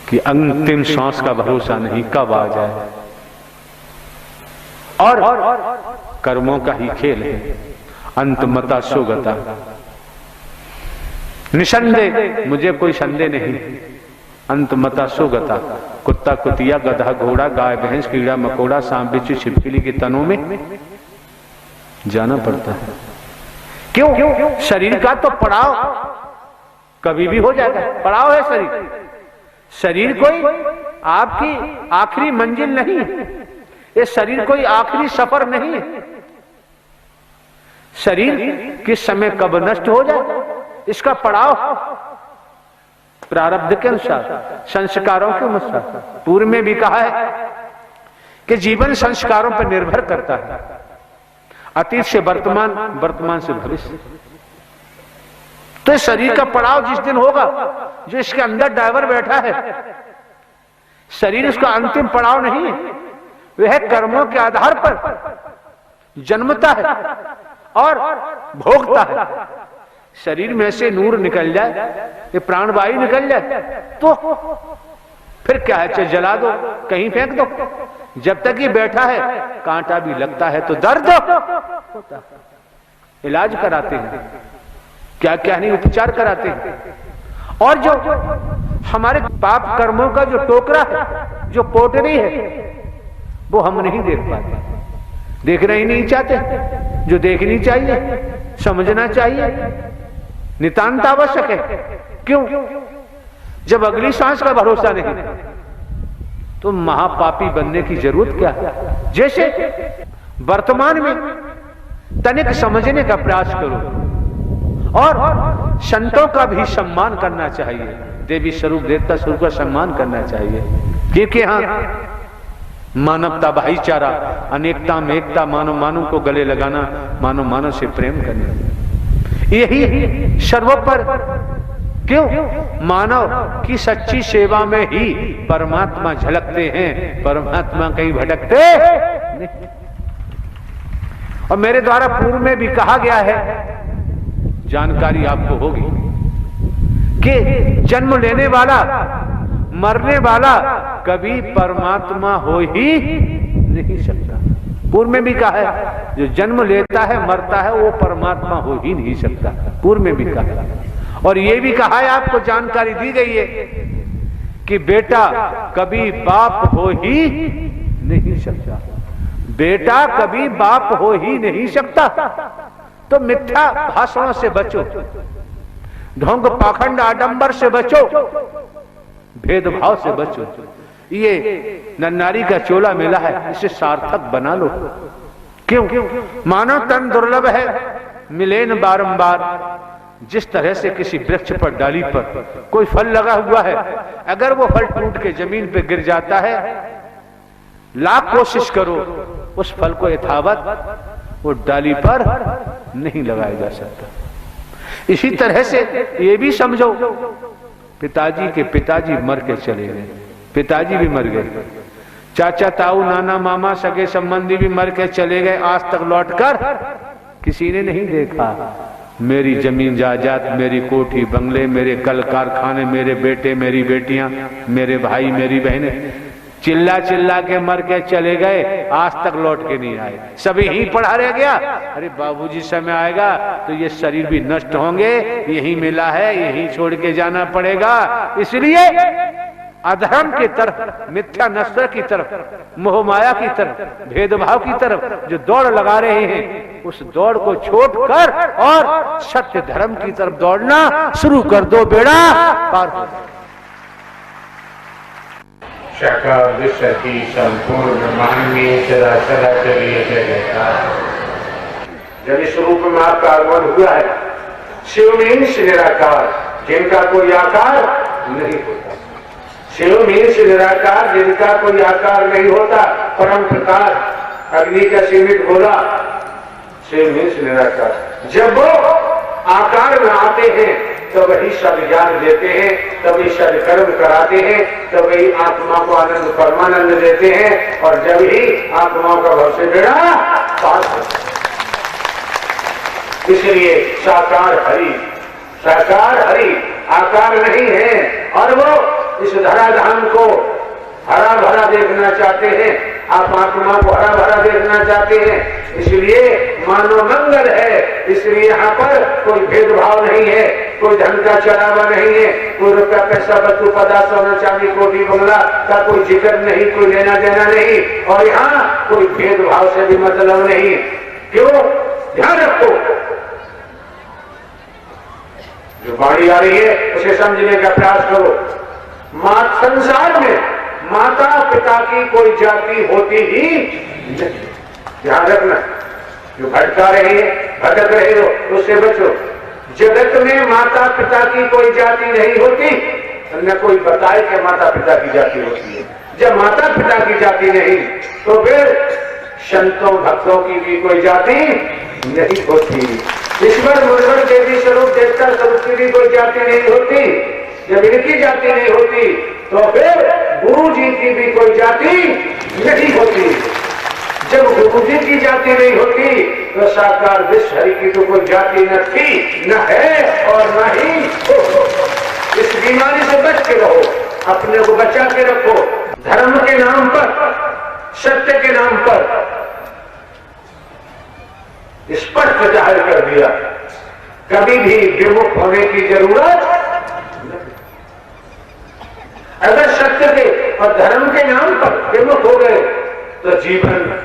कि अंतिम सांस का भरोसा नहीं, कब आ जाए, और कर्मों का ही खेल है। अंतमता सुगता, निसंदेह, मुझे कोई संदेह नहीं। अंतमता सुगता, कुत्ता कुतिया गधा घोड़ा गाय भैंस कीड़ा मकोड़ा सांप बिच्छू छिपकली के तनों में जाना पड़ता है। क्यों? शरीर का तो पड़ाव कभी भी हो जाएगा, पड़ाव है शरीर। शरीर कोई आपकी आखिरी मंजिल नहीं है, ये शरीर कोई आखिरी सफर नहीं है। शरीर किस समय कब नष्ट हो जाए इसका पड़ाव प्रारब्ध के अनुसार, संस्कारों के अनुसार। पूर्व में भी कहा है कि जीवन संस्कारों पर निर्भर करता है, अतीत से वर्तमान, वर्तमान से भविष्य। तो शरीर का पड़ाव जिस दिन होगा, जो इसके अंदर ड्राइवर बैठा है, शरीर उसका अंतिम पड़ाव नहीं है, वह कर्मों के आधार पर जन्मता है और भोगता है। शरीर में से नूर निकल जाए, ये प्राणवायु निकल जाए, तो फिर क्या है, चाहे जला दो, कहीं फेंक दो। जब तक ये बैठा है कांटा भी लगता है तो दर्द होता है। इलाज कराते हैं, क्या क्या नहीं उपचार कराते हैं। और जो हमारे पाप कर्मों का जो टोकरा है, जो पोटरी है, वो हम नहीं देख पाते, देखना ही नहीं चाहते। जो देखनी चाहिए, समझना चाहिए, नितांत आवश्यक है। क्यों? जब अगली सांस का भरोसा नहीं तो महापापी बनने की जरूरत क्या है। जैसे वर्तमान में तनिक समझने का प्रयास करो और संतों का भी सम्मान करना चाहिए, देवी स्वरूप देवता स्वरूप का सम्मान करना चाहिए। क्योंकि हाँ, मानवता, भाईचारा, अनेकता में एकता, मानव मानव को गले लगाना, मानव मानव से प्रेम करना, यही सर्वोपर। क्यों? मानव की सच्ची सेवा में ही परमात्मा झलकते हैं, परमात्मा कहीं भटकते नहीं। और मेरे द्वारा पूर्व में भी कहा गया है, जानकारी आपको होगी कि जन्म लेने वाला, मरने वाला कभी परमात्मा हो ही नहीं सकता। पूर्व में भी कहा है, जो जन्म लेता है मरता है वो परमात्मा हो ही नहीं सकता। पूर्व में भी कहा है, और ये भी कहा है, आपको जानकारी दी गई है कि बेटा कभी बाप हो ही नहीं सकता। बेटा कभी बाप हो ही नहीं सकता। तो मिथ्या भाषणों से बचो, ढोंग पाखंड आडंबर से बचो, भेदभाव से बचो। ये नन्नारी का चोला मिला है, इसे सार्थक बना लो। क्यों? मानव तन दुर्लभ है, मिले न बारंबार। जिस तरह से किसी वृक्ष पर, डाली पर कोई फल लगा हुआ है, अगर वो फल टूट के जमीन पे गिर जाता है, लाख कोशिश करो, उस फल को यथावत वो डाली पर नहीं लगाया जा सकता। इसी तरह से ये भी समझो, पिताजी के पिताजी मर के चले गए, पिताजी भी मर गए, चाचा ताऊ नाना मामा सगे संबंधी भी मर के चले गए, आज तक लौटकर किसी ने नहीं देखा। मेरी जमीन जायदाद, मेरी कोठी बंगले, मेरे कल कारखाने, मेरे बेटे मेरी बेटियां, मेरे भाई मेरी बहनें चिल्ला चिल्ला के मर के चले गए, आज तक लौट के नहीं आए। सभी ही पड़ा रह गया। अरे बाबूजी समय आएगा तो ये शरीर भी नष्ट होंगे, यही मिला है, यही छोड़ के जाना पड़ेगा। इसलिए अधर्म की तरफ, मिथ्या नस्र की तरफ, मोहमाया की तरफ, भेदभाव की तरफ जो दौड़ लगा रहे हैं, उस दौड़ को छोड़कर और सत्य धर्म की तरफ दौड़ना शुरू कर दो, बेड़ा पार हो जाए। साकार विश्व की संपूर्ण ब्रह्मांड में सदा चलिए जयकार। जब इस रूप में आपका आगमन हुआ है, शिव मीन्स निराकार, जिनका कोई आकार नहीं होता। शिव मीन्स निराकार, जिनका कोई आकार नहीं होता, परम प्रकाश, अग्नि का सीमित गोला। शिव मीन्स निराकार। जब वो आकार में आते हैं तो वही सब ज्ञान देते हैं, तभी सदकर्म कराते हैं, तभी आत्मा को आनंद परमानंद देते हैं, और जब ही आत्माओं का भव से बेड़ा पार होता है। इसलिए साकार हरि, साकार हरि आकार नहीं है, और वो इस धराधार धाम को हरा भरा देखना चाहते हैं, आप आत्मा को हरा भरा देखना चाहते हैं, इसलिए मानव मंगल है, इसलिए यहाँ पर कोई भेदभाव नहीं है, कोई धन का चढ़ावा नहीं है, कोई रुपया पैसा वस्तु पदार्थ सोना चांदी कोठी बंगला का कोई जिक्र नहीं, कोई लेना देना नहीं, और यहाँ कोई भेदभाव से भी मतलब नहीं। क्यों? ध्यान रखो, जो बाणी आ रही है उसे समझने का प्रयास करो। संसार में माता पिता की कोई जाति होती ही नहीं, ध्यान रखना। जो भटका रहे भटक रहे हो उससे बचो। जगत में माता पिता की कोई जाति नहीं होती, न कोई बताए कि माता पिता की जाति होती है। जब माता पिता की जाति नहीं तो फिर संतों भक्तों की भी कोई जाति नहीं होती। ईश्वर मुनिवर देवी स्वरूप देवता स्वरूप की भी कोई जाति नहीं होती। जब इनकी जाति नहीं होती तो फिर गुरु जी की भी कोई जाति नहीं होती। जब गुरु जी की जाति नहीं होती तो साकार विश्व हरि की तो कोई जाति न थी, न है और न ही हो। इस बीमारी से बच के रहो, अपने को बचा के रखो। धर्म के नाम पर, सत्य के नाम पर स्पष्ट जाहिर कर दिया, कभी भी विमुख होने की जरूरत नहीं। अगर सत्य के और धर्म के नाम पर विमुख हो गए तो जीवन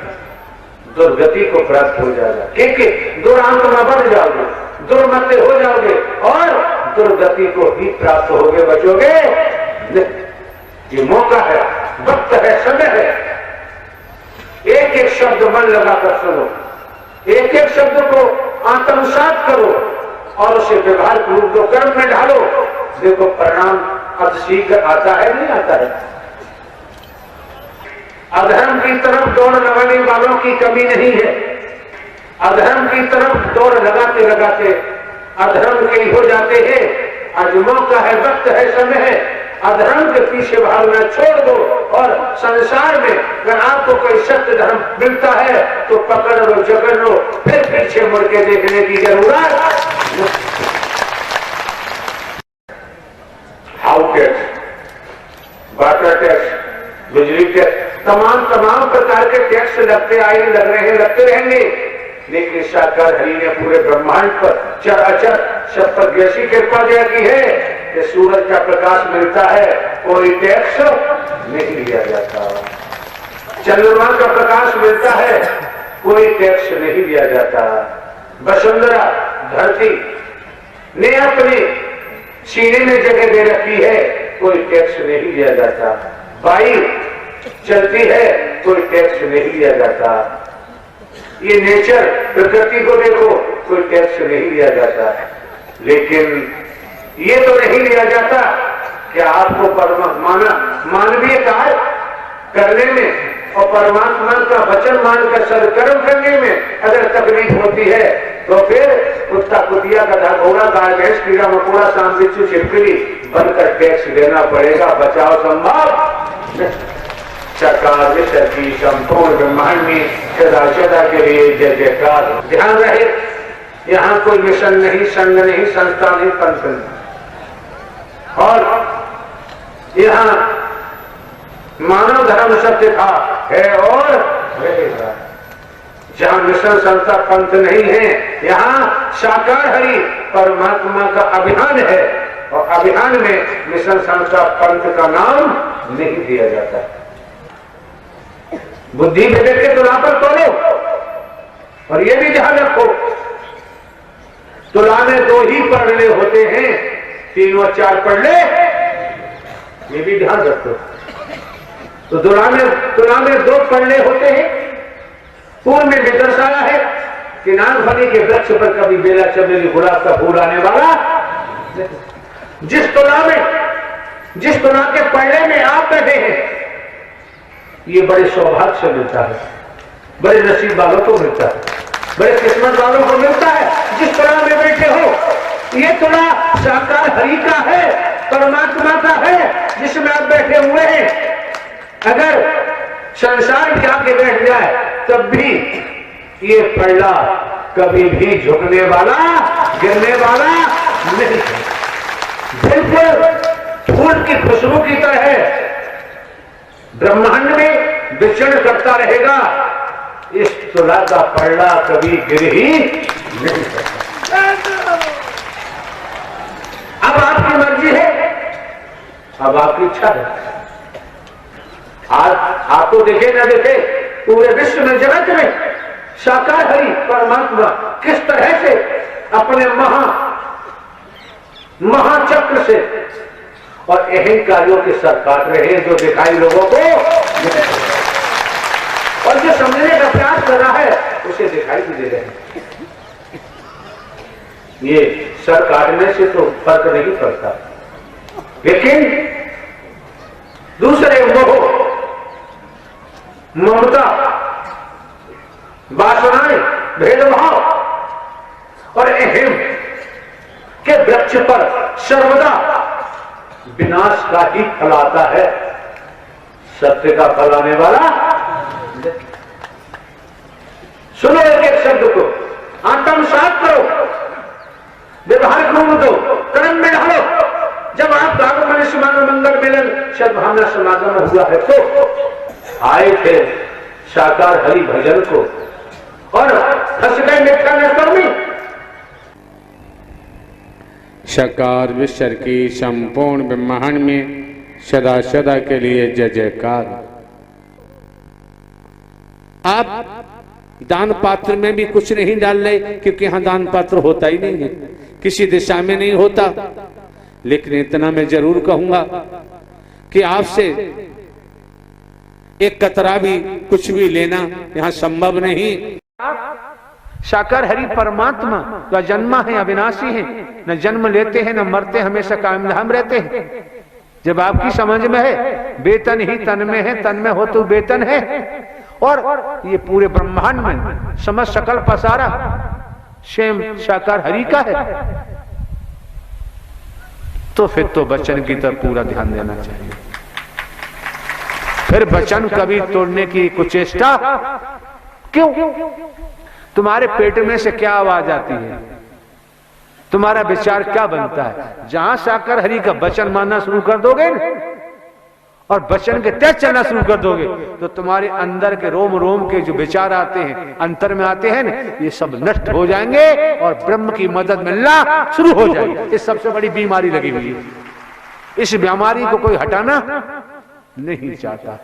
दुर्गति को प्राप्त हो जाएगा, क्योंकि दुरात्मा बन जाओगे, दुर्मते हो जाओगे और दुर्गति को ही प्राप्त होगे, बचोगे। ये मौका है, वक्त है, समय है। एक एक शब्द मन लगाकर सुनो, एक एक शब्द को आत्मसात करो और उसे व्यवहार रूप दो, कर्म में ढालो। देखो परिणाम अब शीघ्र आता है, नहीं आता है। अधर्म की तरफ दौड़ लगाने वालों की कमी नहीं है। अधर्म की तरफ दौड़ लगाते लगाते अधर्म के हो जाते हैं। आज मौका है, वक्त है, समय है। अधर्म के पीछे भागना छोड़ दो और संसार में अगर आपको कोई सत्य धर्म मिलता है तो पकड़ लो, जकड़ लो, फिर पीछे मुड़ के देखने की जरूरत। हाउ टैक्स, वाटर टैक्स, बिजली टैक्स, तमाम प्रकार के टैक्स लगते आए, लग रहे हैं, लगते रहेंगे। लेकिन साकार हरि ने पूरे ब्रह्मांड पर चर अचर सब पर ऐसी कृपा दया की है कि सूरज का प्रकाश मिलता है, कोई टैक्स नहीं लिया जाता। चंद्रमा का प्रकाश मिलता है, कोई टैक्स नहीं लिया जाता। वसुंधरा धरती ने अपने सीने में जगह दे रखी है, कोई टैक्स नहीं लिया जाता। वायु चलती है, कोई टैक्स नहीं लिया जाता। ये नेचर, प्रकृति को देखो, कोई टैक्स नहीं लिया जाता। लेकिन ये तो नहीं लिया जाता कि आपको मानवीय कार्य करने में और परमात्मा का वचन मानकर सदकर्म करने में अगर तकलीफ होती है तो फिर कुत्ता कुतिया गधा घोड़ा गाय भैंस कीड़ा मकोड़ा सांप बिच्छू छिपकली बनकर टैक्स देना पड़ेगा। बचाव संभव। साकार विश्व की संपूर्ण ब्रह्मांड में सदा सदा के लिए जय जयकार। ध्यान रहे, यहाँ कोई मिशन नहीं, संघ नहीं, संस्था नहीं, पंथ नहीं। और यहाँ मानव धर्म सत्य था, है और रहेगा। जहाँ मिशन संस्था पंथ नहीं है, यहाँ साकार हरि परमात्मा का अभियान है और अभियान में मिशन संस्था पंथ का नाम नहीं दिया जाता। बुद्धि विवेक के तुला पर तोलो और ये भी ध्यान रखो, तुला में दो ही पढ़ने होते हैं, 3 और 4 पढ़ने, ये भी ध्यान रखो। तो तुला में 2 पढ़ने होते हैं। पूर्व में भी दर्शाया है कि नागफनी के वृक्ष पर कभी बेला चमेली गुलाब का फूल आने वाला। जिस तुला के पढ़ने में आप बैठे हैं, ये बड़े सौभाग्य से मिलता है, बड़े नसीब वालों को मिलता है, बड़े किस्मत वालों को मिलता है। जिस तुला में बैठे हो, ये तुला साकार हरि का है, परमात्मा का है, जिसमें आप बैठे हुए हैं। अगर संसार के आगे बैठ जाए तब भी ये पल्ला कभी भी झुकने वाला, गिरने वाला नहीं। बिल्कुल फूल की खुशबू की तरह ब्रह्मांड में विचरण करता रहेगा, इस तुला का पल्ला कभी गिर ही नहीं सकता। अब आपकी मर्जी है, अब आपकी इच्छा है। आज आप तो देखे ना देखे, पूरे विश्व में, जगत में साकार हरि परमात्मा किस तरह से अपने महाचक्र से और अहंकारियों के सर काट रहे हैं, जो दिखाई लोगों को, और जो समझने का प्रयास कर रहा है उसे दिखाई भी दे रहे हैं। ये सर काटने से तो फर्क नहीं पड़ता, लेकिन दूसरे मोह, ममता, वासनाएं, भेदभाव और अहम के वृक्ष पर सर्वदा विनाश का ही फल आता है, सत्य का फल आने वाला। सुनो एक एक शब्द को, आत्मसात करो, व्यवहार घूम दो, कर्म में ढालो। जब आप आगमन समागम मंगल मिलन सद्भावना समागम हुआ है तो आए थे साकार हरि भजन को और फंस गए मिथ्या नशर में। साकार विश्व की संपूर्ण ब्रह्मांड में सदा सदा के लिए जय जयकार। आप दान पात्र में भी कुछ नहीं डाल रहे, क्योंकि यहां दान पात्र होता ही नहीं है, किसी दिशा में नहीं होता। लेकिन इतना मैं जरूर कहूंगा कि आपसे एक कतरा भी कुछ भी लेना यहां संभव नहीं। साकार हरि परमात्मा जो जन्मा है, अविनाशी है, न जन्म लेते हैं न मरते, हमेशा कायम धाम रहते हैं। जब आपकी समझ में है वेतन ही तन में है, तन में हो तो वेतन है, और ये पूरे ब्रह्मांड में समस्त सकल पसारा स्वयं साकार हरि का है, तो फिर तो वचन की तरफ पूरा ध्यान देना चाहिए। फिर वचन कभी तोड़ने की कुचेष्टा क्यों? तुम्हारे पेट में से क्या आवाज आती है, तुम्हारा विचार क्या बनता है? जहां साकार हरि का वचन मानना शुरू कर दोगे और वचन के तहत चलना शुरू कर दोगे, तो तुम्हारे अंदर के रोम रोम के जो विचार आते हैं, अंतर में आते हैं ना, ये सब नष्ट हो जाएंगे और ब्रह्म की मदद मिलना शुरू हो जाएगी। इस सबसे बड़ी बीमारी लगी हुई है, इस बीमारी को कोई हटाना नहीं चाहता,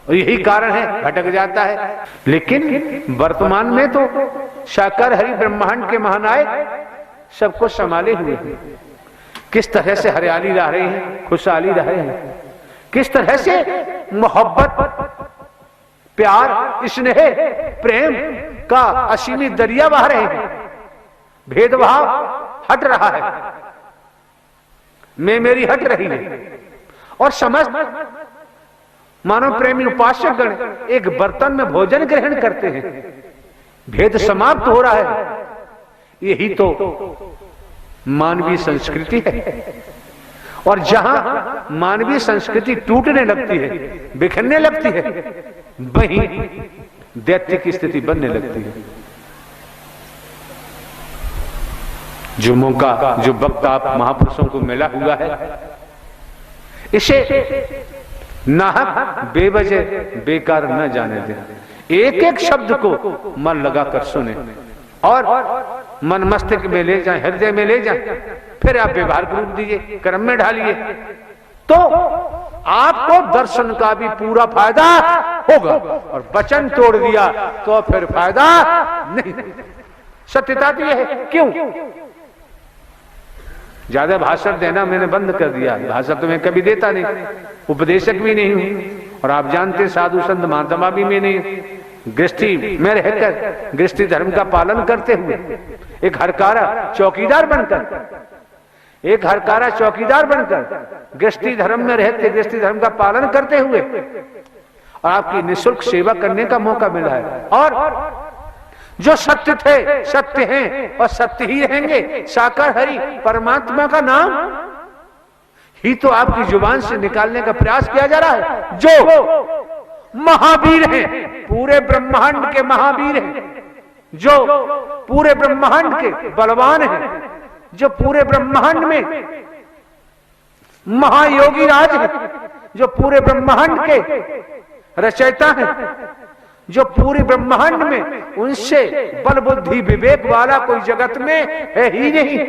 और यही कारण है भटक जाता है। लेकिन वर्तमान में तो साकार हरि ब्रह्मांड के महानायक सबको संभाले हुए हैं। किस तरह से हरियाली रह रही है, खुशहाली रह रहे हैं, किस तरह से मोहब्बत, प्यार, स्नेह, प्रेम का असीमित दरिया बह रहे हैं। भेदभाव हट रहा है, मैं मेरी हट रही है, और समस्त मानव प्रेमी उपासक गण एक बर्तन में भोजन ग्रहण करते हैं। भेद समाप्त हो रहा है। यही तो मानवीय संस्कृति है, और जहां मानवीय संस्कृति टूटने लगती है, बिखरने लगती है, वहीं दैत्य की स्थिति बनने लगती है। जो मौका, जो वक्त आप महापुरुषों को मिला हुआ है, इसे नाहक बेवजह बेकार न जाने दें। एक एक शब्द को मन लगाकर सुने और मन मस्तिष्क में ले जाए, हृदय में ले जाए, फिर आप व्यवहार को रूप दीजिए, कर्म में ढालिए, तो आपको दर्शन का भी पूरा फायदा होगा। और वचन तोड़ दिया तो फिर फायदा नहीं। सत्यता तो यह है। क्यों? ज्यादा भाषण देना मैंने बंद कर दिया, भाषण तो मैं कभी देता नहीं, उपदेशक भी नहीं हूं, और आप जानते साधु संत महात्मा भी मैं नहीं, गृहस्थी में रहकर गृहस्थी धर्म का पालन करते हुए एक हरकारा चौकीदार बनकर, एक हरकारा चौकीदार बनकर गृहस्थी धर्म में रहते, गृहस्थी धर्म का पालन करते हुए, और आपकी निःशुल्क सेवा करने का मौका मिला है। और जो सत्य थे, सत्य हैं और सत्य ही रहेंगे। साकार हरि परमात्मा का नाम ही तो आपकी जुबान से निकालने का प्रयास किया जा रहा है। जो महावीर हैं, पूरे ब्रह्मांड के महावीर हैं, जो पूरे ब्रह्मांड के बलवान हैं, जो पूरे ब्रह्मांड में महायोगी राज हैं, जो पूरे ब्रह्मांड के रचयिता हैं, जो पूरे ब्रह्मांड में उनसे बल बुद्धि विवेक वाला कोई जगत में है ही नहीं।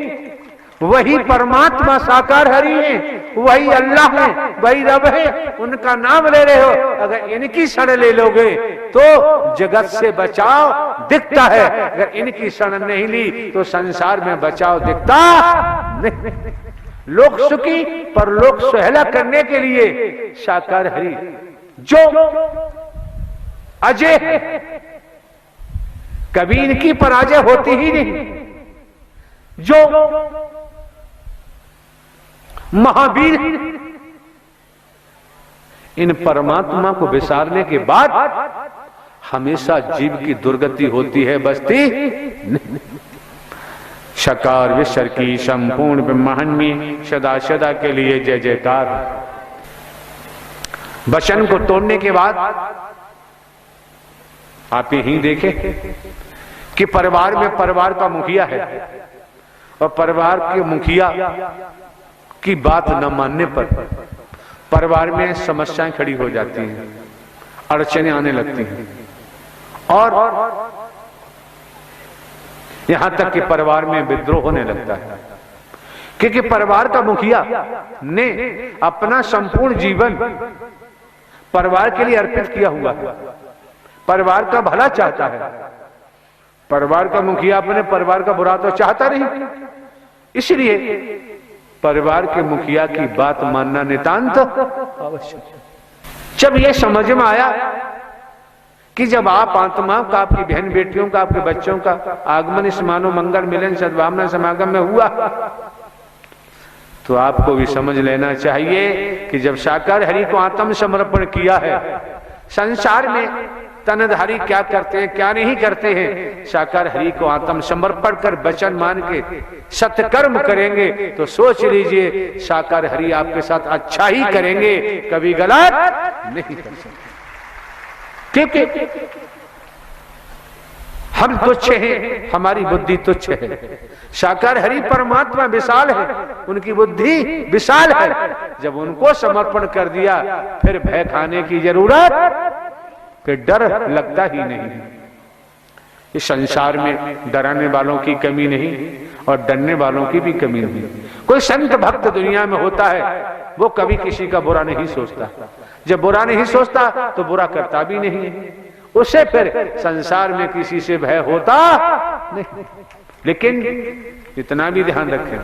वही परमात्मा साकार हरि है, वही अल्लाह है, वही रब है। उनका नाम ले रहे हो, अगर इनकी शरण ले लोगे तो जगत से बचाव दिखता है, अगर इनकी शरण नहीं ली तो संसार में बचाव दिखता नहीं। लोक सुखी पर लोक सुहेला करने के लिए साकार हरि जो अजय है, कभी इनकी पराजय होती ही नहीं। जो महावीर, इन परमात्मा को विसारने के बाद हमेशा जीव की दुर्गति होती है, बसती नहीं। शकार विश्वर की संपूर्ण ब्रह्मांड में सदा सदा के लिए जय जयकार। वचन को तोड़ने के बाद आप यही देखें कि परिवार में परिवार का मुखिया है और परिवार के मुखिया की बात न मानने पर परिवार में समस्याएं खड़ी हो जाती हैं, अड़चनें आने लगती हैं और यहां तक कि परिवार में विद्रोह होने लगता है, क्योंकि परिवार का मुखिया ने अपना संपूर्ण जीवन परिवार के लिए अर्पित किया हुआ है, परिवार का भला चाहता है। परिवार का मुखिया अपने परिवार का बुरा तो चाहता नहीं, इसलिए परिवार के मुखिया की बात मानना नितांत आवश्यक। जब यह समझ में आया कि जब आप आत्माओं का, आपकी बहन बेटियों का, आपके बच्चों का आगमन इस मानव मंगल मिलन सद्भावना समागम में हुआ, तो आपको भी समझ लेना चाहिए कि जब साकार हरि को आत्म समर्पण किया है, संसार में तनधारी क्या करते हैं क्या नहीं करते हैं, साकार हरि को आत्म समर्पण कर वचन मान के सत्कर्म करेंगे तो सोच लीजिए साकार हरि आपके साथ अच्छा ही करेंगे, कभी गलत नहीं कर सकते। क्योंकि हम तुच्छ हैं, हमारी बुद्धि तुच्छ है। साकार हरि परमात्मा विशाल है, उनकी बुद्धि विशाल है। जब उनको समर्पण कर दिया फिर भय खाने की जरूरत, फिर डर लगता ही नहीं। इस संसार में डराने वालों की कमी नहीं और डरने वालों की भी कमी नहीं। कोई संत भक्त दुनिया में होता है, वो कभी किसी का बुरा नहीं सोचता। जब बुरा नहीं सोचता तो बुरा करता भी नहीं, उसे फिर संसार में किसी से भय होता नहीं। लेकिन इतना भी ध्यान रखें,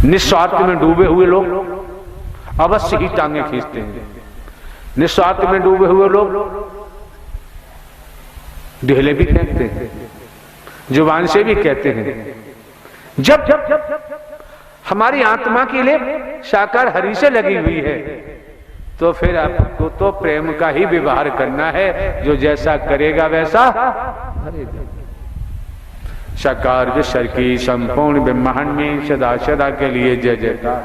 निस्वार्थ में डूबे हुए लोग अवश्य ही टांगे खींचते हैं। निस्वार्थ में डूबे हुए लोग ढेले भी फेंकते हैं, जुबान से भी कहते हैं। जब हमारी आत्मा की लेप साकार हरि से लगी हुई है तो फिर आपको तो प्रेम का ही व्यवहार करना है, जो जैसा करेगा वैसा करेगा। साकार विश्वर की संपूर्ण ब्रह्मांड में सदा सदा के लिए जय जयकार।